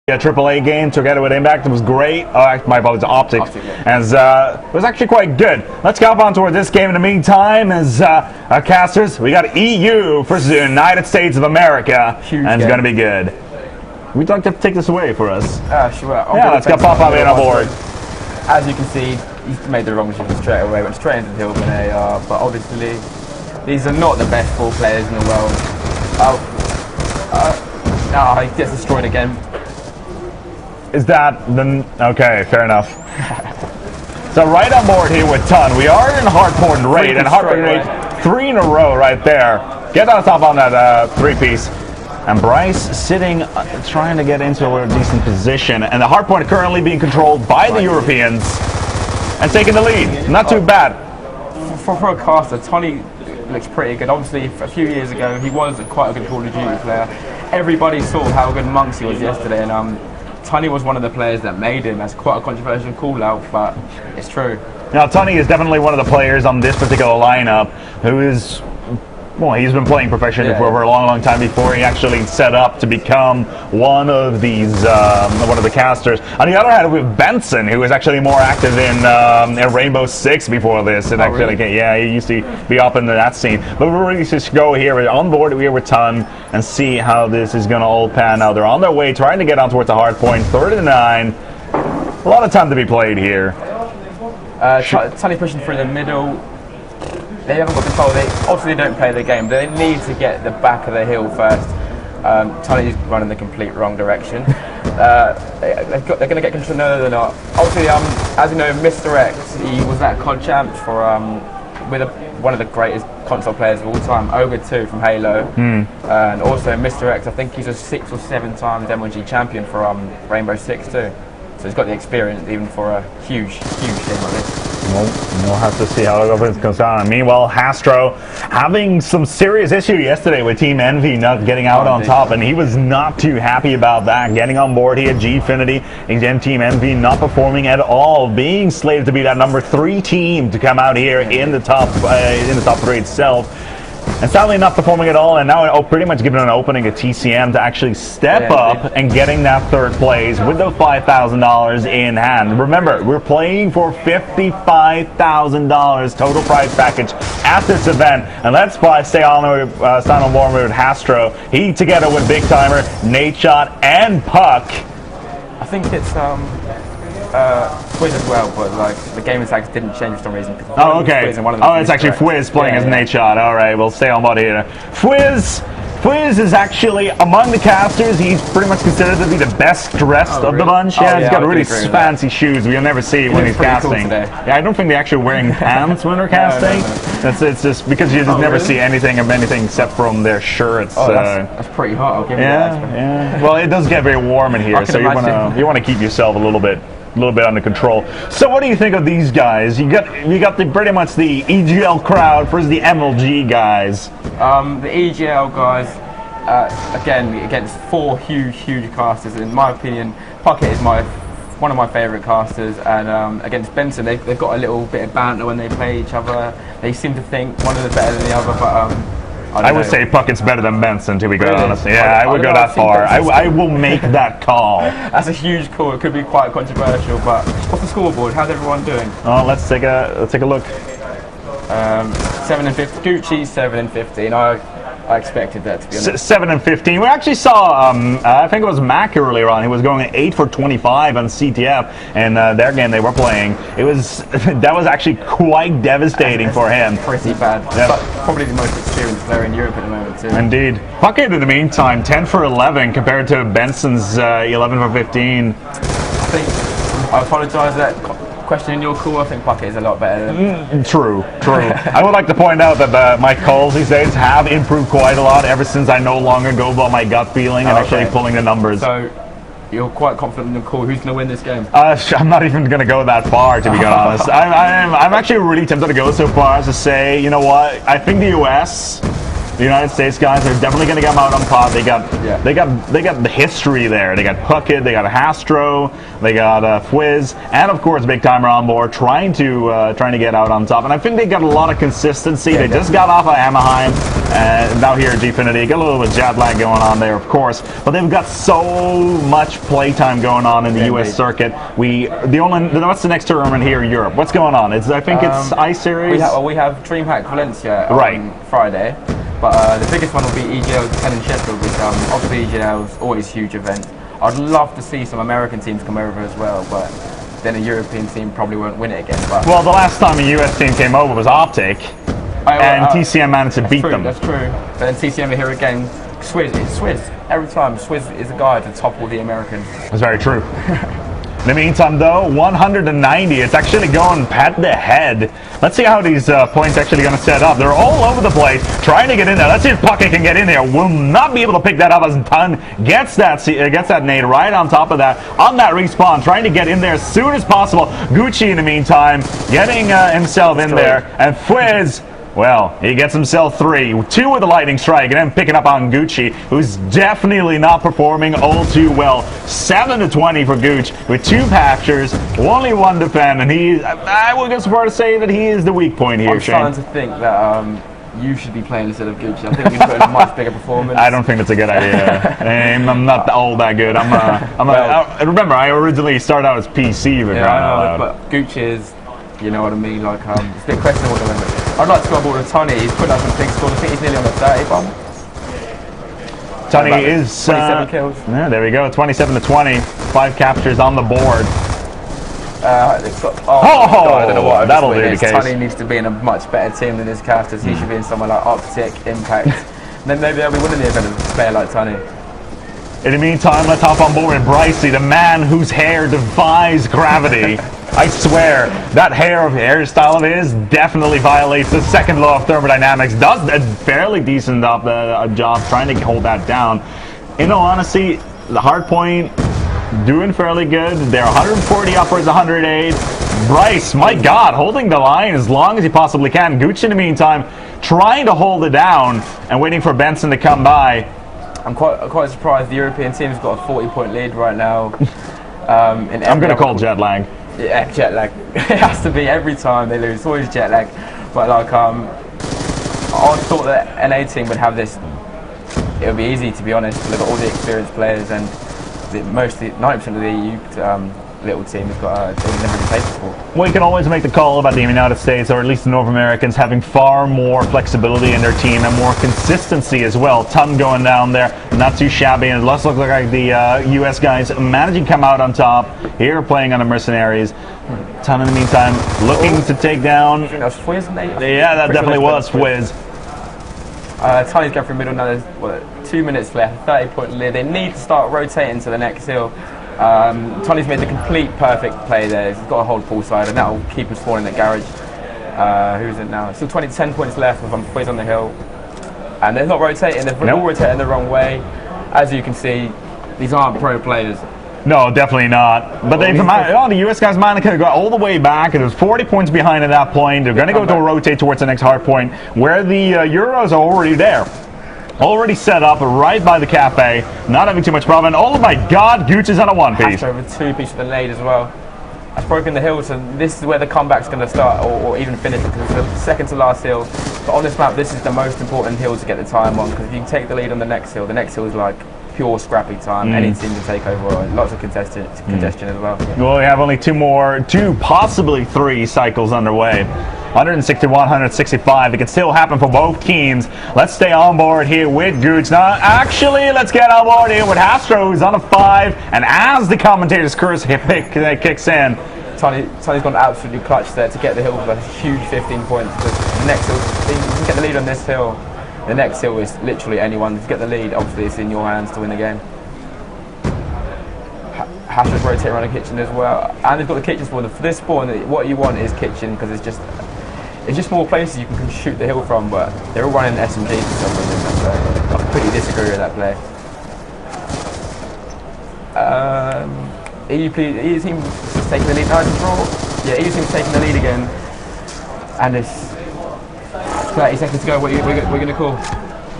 A AAA game together with Impact. It was great. Oh, my apologies, Optics. As it was actually quite good. Let's hop on toward this game in the meantime. As casters, we got EU versus the United States of America, Huge and it's game. going to be good. We'd like to take this away for us. Sure. Yeah, let's get Pop-Up in on board. As you can see, he's made the wrong decision straight away. Went straight into the hill with an AR. But obviously, these are not the best 4 players in the world. He gets destroyed again. Is that the... Okay, fair enough. So right on board here with TUNN. We are in hardpoint raid, and hardpoint raid 3 in a row right there. Get on top on that 3-piece. And Bryce sitting, trying to get into a decent position. And the hardpoint currently being controlled by the Europeans. And taking the lead. Not too bad. For a caster, TUNN looks pretty good. Obviously, a few years ago, he was quite a good Call of Duty player. Everybody saw how good Monks he was yesterday, and TUNN was one of the players that made him. That's quite a controversial call-out, but it's true. Now, TUNN is definitely one of the players on this particular lineup who is... Well, he's been playing professionally for a long, long time before he actually set up to become one of these, one of the casters. On the other hand, with Benson, who was actually more active in Rainbow Six before this, and actually, really? yeah, he used to be up in that scene. But we're ready to just go here, we're on board here with TUNN, and see how this is going to all pan out. They're on their way, trying to get on towards the hard point, 39. A lot of time to be played here. TUNN pushing through the middle. They haven't got control. They obviously don't play the game. They need to get the back of the hill first. TUNN is running the complete wrong direction. They're going to get control. No, they're not. Obviously, as you know, Mr. X, he was that COD champ for with one of the greatest console players of all time, Ogre 2 from Halo, and also Mr. X. I think he's a 6 or 7 times MLG champion for Rainbow Six too. So he's got the experience even for a huge game like this. Well, we'll have to see how it goes on. Meanwhile, Hastro having some serious issue yesterday with Team Envy not getting out on top, and he was not too happy about that. Getting on board here, Gfinity, and Team Envy not performing at all, being slated to be that number 3 team to come out here in the top 3 itself. And sadly not performing at all, and now pretty much giving an opening to TCM to actually step up and getting that 3rd place with those $5,000 in hand. Remember, we're playing for $55,000 total prize package at this event, and let's stay on board with Hastro. He together with Big Timer, Nate Shot, and Puck. I think it's Fwiz as well, but like the game tags didn't change for some reason. Oh, okay. Oh, it's actually Fwiz playing as Nate Shot. All right, we'll stay on board here. Fwiz is actually among the casters. He's pretty much considered to be the best dressed of the bunch. Yeah, he's got really fancy shoes we'll never see when he's casting. Cool, yeah, I don't think they're actually wearing pants when they're casting. No. It's just because you just never see anything except from their shirts. Oh, that's pretty hot. I'll give you that. Yeah. Well, it does get very warm in here, so you want to keep yourself a little bit under control. So what do you think of these guys? You got pretty much the EGL crowd versus the MLG guys. The EGL guys, again against 4 huge casters. In my opinion, Puckett is one of my favourite casters, and against Benson, they've got a little bit of banter when they play each other. They seem to think one of them better than the other, but I would say Puckett's better than Benson, to be quite honest. Yeah, I would go that far. I will make that call. That's a huge call. It could be quite controversial, but what's the scoreboard? How's everyone doing? Oh, let's take a look. 7 and 15. Goochhyy 7 and 15. I expected that, to be honest. 7 and 15. We actually saw, I think it was Mac earlier on. He was going 8 for 25 on CTF, and their game they were playing. That was actually quite devastating for him. Pretty bad. Yep. But probably the most experienced player in Europe at the moment, too. Indeed. Puckett, in the meantime, 10 for 11 compared to Benson's 11 for 15. I apologize that questioning your call. I think Puckett is a lot better than... True. I would like to point out that my calls these days have improved quite a lot ever since I no longer go by my gut feeling and actually pulling the numbers. So you're quite confident in the call. Who's going to win this game? I'm not even going to go that far, to be honest. I'm actually really tempted to go so far as to say, you know what, I think the US The United States guys are definitely going to come out on top. They got the history there. They got Puckett, they got Hastro, they got Fwiz, and of course Big Timer on board trying to get out on top. And I think they got a lot of consistency. They just got off of Anaheim, and now here at Gfinity, got a little bit of jet lag going on there, of course. But they've got so much playtime going on in the U.S. circuit. What's the next tournament here in Europe? What's going on? I think it's ice series. We have DreamHack Valencia on Friday. But the biggest one will be EGL's TUNN in Sheffield, which obviously EGL's always a huge event. I'd love to see some American teams come over as well, but then a European team probably won't win it again. But well, the last time a US team came over was Optic, and TCM managed to beat them. That's true. But then TCM are here again. Fwiz. Every time, Fwiz is a guy to topple the Americans. That's very true. In the meantime, though, 190. It's actually going head to head. Let's see how these points actually going to set up. They're all over the place, trying to get in there. Let's see if Puckett can get in there. Will not be able to pick that up as TUNN gets that nade right on top of that, on that respawn, trying to get in there as soon as possible. Goochhyy, in the meantime, getting himself in there, and Fwiz. Well, he gets himself 3, 2 with the lightning strike, and then picking up on Goochhyy, who's definitely not performing all too well. 7-20 for Gooch with 2 captures, only 1 defend, and I would go so far to say that he is the weak point here, Shane. I'm starting to think that you should be playing instead of Goochhyy. I think we put in a much bigger performance. I don't think that's a good idea. I'm not all that good. Remember, I originally started out as PC. But Goochhyy is, you know what I mean, like it's a bit questionable at the moment. I'd like to go on board with TUNN. He's putting up some big scores. I think he's nearly on the 30 bomb. TUNN is 27 kills. Yeah, there we go. 27-20. 5 captures on the board. God, I don't know what that'll do the case. TUNN needs to be in a much better team than his casters. He should be in somewhere like Optic, Impact. Then maybe they'll be winning the event of a player like TUNN. In the meantime, let's hop on board with Bricey, the man whose hair defies gravity. I swear, that hairstyle of his definitely violates the second law of thermodynamics. Does a fairly decent job trying to hold that down. In all honesty, the hard point doing fairly good. They're 140 upwards, 108. Bryce, my God, holding the line as long as he possibly can. Goochhyy, in the meantime, trying to hold it down and waiting for Benson to come by. I'm quite surprised the European team's got a 40-point lead right now. I'm going to call jet lag. Yeah, jet lag. It has to be every time they lose. It's always jet lag. But like, I thought that NA team would have this. It would be easy, to be honest. They've got all the experienced players, and mostly 90% of the EU little team has got they've never been played before. Well, you can always make the call about the United States, or at least the North Americans, having far more flexibility in their team and more consistency as well. TUNN going down there, not too shabby, and it does look like the US guys managing to come out on top here, playing on the mercenaries. TUNN in the meantime looking to take down. I think that was Fwiz, yeah, that definitely was Fwiz. TUNN's going for middle now. There's 2 minutes left, 30-point lead. They need to start rotating to the next hill. TUNN's made the complete perfect play there. He's got to hold full side, and that will keep him spawning at garage. Who's it now? Still 10 points left with Fwiz on the hill. And they're not rotating, they're all rotating the wrong way. As you can see, these aren't pro players. No, definitely not. But the US guys might have got all the way back. It was 40 points behind at that point. They're going to go to a rotate towards the next hard point, where the Euros are already there. Already set up right by the cafe, not having too much problem. And oh my God, Gooch is on a 1-piece. Hastro with 2-piece with the nade as well. That's broken the hill, so this is where the comeback's going to start, or even finish, because it's the second to last hill. But on this map, this is the most important hill to get the time on, because if you can take the lead on the next hill is like pure scrappy time. Any team can take over, lots of congestion as well. Well, we have only 2, possibly 3 cycles underway. 161, 165. It can still happen for both teams. Let's stay on board here with Gooch. Now, actually, let's get on board here with Hastro, who's on a 5. And as the commentator's curse kicks in, TUNN's gone absolutely clutch there to get the hill with a huge 15 points. The next hill, if you can get the lead on this hill, the next hill is literally anyone. If you get the lead, obviously it's in your hands to win the game. Hastro's rotating around the kitchen as well, and they've got the kitchen spawn. For this spawn, what you want is kitchen, because it's just more places you can shoot the hill from. But they're all running SMGs for some reason, so I completely disagree with that play. EU team taking the lead. No, control. Yeah, EU team's taking the lead again, and it's 30 seconds to go. We're going to call.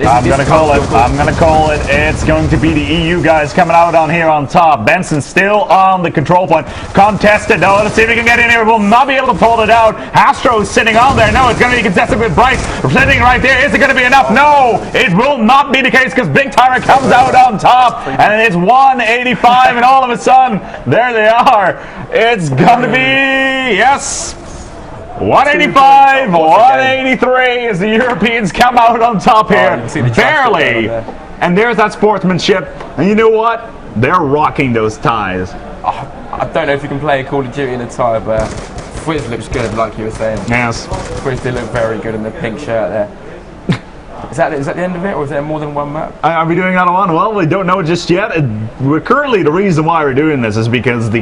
I'm going to call it. I'm going to call it. It's going to be the EU guys coming out on here on top. Benson still on the control point. Contested. No, let's see if we can get in here. We'll not be able to pull it out. Hastro is sitting on there. No, it's going to be contested with Bryce. Sitting right there. Is it going to be enough? No, it will not be the case because Big Timer comes out on top. And it's 185 and all of a sudden, there they are. It's going to be, yes, 185, 183 as the Europeans come out on top here, barely. And there's that sportsmanship. And you know what? They're rocking those ties. I don't know if you can play Call of Duty in a tie, but Fwiz looks good, like you were saying. Yes. Fwiz did look very good in the pink shirt there. Is that the end of it, or is there more than one map? Are we doing another one? Well, we don't know just yet. We're currently, the reason why we're doing this is because the